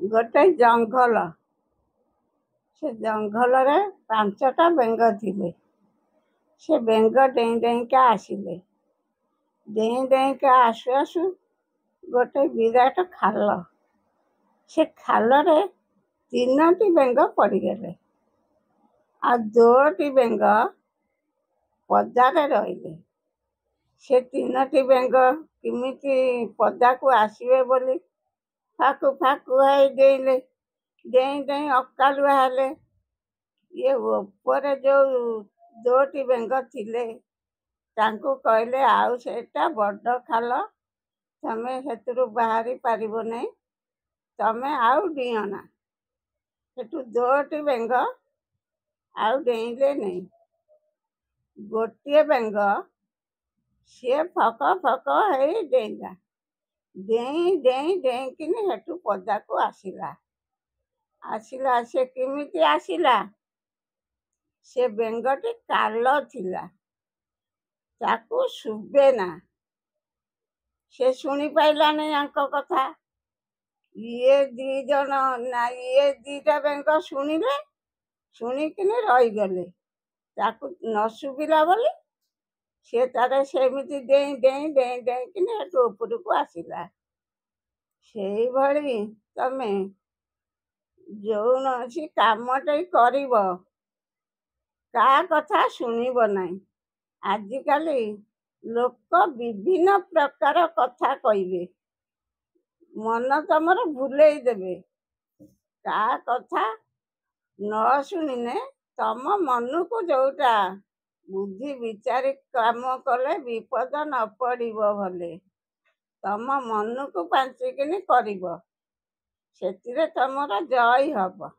ଗୋଟେ ଜଙ୍ଗଲ। ସେ ଜଙ୍ଗଲରେ 5ଟା ବେଙ୍ଗ ଥିଲେ। ସେ ବେଙ୍ଗ ଡେଇଁ ଡେଇଁକା ଆସିଲେ। ଡେଇଁ ଡେଇଁକା ଆସୁ ଆସୁ ଗୋଟେ ବିରାଟ ଖାଲ। ସେ ଖାଲରେ 3ଟି ବେଙ୍ଗ ପଡ଼ିଗଲେ। ଆଉ 2ଟି ବେଙ୍ଗ ପଦାରେ ରହିଲେ। ସେ 3ଟି ବେଙ୍ଗ କେମିତି ପଦାକୁ ଆସିବେ ବୋଲି ଫାକୁ ଫାକୁ ହେଇ ଡେଇଁଲେ। ଡେଇଁ ଡେଇଁ ଅକାଲୁଆ ହେଲେ। ଇଏ ଉପରେ ଯେଉଁ 2ଟି ବେଙ୍ଗ ଥିଲେ ତାଙ୍କୁ କହିଲେ, ଆଉ ସେଟା ବଡ଼ ଖାଲ, ତମେ ସେଥିରୁ ବାହାରି ପାରିବ ନାହିଁ, ତମେ ଆଉ ଡିଅଁ ନା। ସେଠୁ 2ଟି ବେଙ୍ଗ ଆଉ ଡେଇଁଲେ ନାହିଁ। ଗୋଟିଏ ବେଙ୍ଗ ସିଏ ଫକ ଫକ ହେଇ ଡେଇଁଲା। ଡେଇଁ ଡେଇଁ ଡେଇଁକିନି ସେଠୁ ପଦାକୁ ଆସିଲା। ସେ କେମିତି ଆସିଲା? ସେ ବେଙ୍ଗଟି କାଲ ଥିଲା, ତାକୁ ଶୁଭେ ନା। ସେ ଶୁଣିପାରିଲାନି ୟାଙ୍କ କଥା। ଇଏ 2ଟା ବେଙ୍ଗ ଶୁଣିଲେ, ଶୁଣିକିନି ରହିଗଲେ। ତାକୁ ନ ଶୁଭିଲା ବୋଲି ସେ ତାର ସେମିତି ଡେଇଁ ଡେଇଁ ଡେଇଁ ଡେଇଁକିନି ସେଠୁ ଉପରକୁ ଆସିଲା। ସେଇଭଳି ତମେ ଯେକୌଣସି କାମଟେ କରିବ, କାହା କଥା ଶୁଣିବ ନାହିଁ। ଆଜିକାଲି ଲୋକ ବିଭିନ୍ନ ପ୍ରକାର କଥା କହିବେ, ମନ ତମର ଭୁଲେଇ ଦେବେ। କାହା କଥା ନ ଶୁଣିନେ ତମ ମନକୁ ଯୋଉଟା ବୁଦ୍ଧି ବିଚାରି କାମ କଲେ ବିପଦ ନ ପଡ଼ିବ ଭଲେ। ତମ ମନକୁ ପାଞ୍ଚିକିନି କରିବ, ସେଥିରେ ତମର ଜୟ ହବ।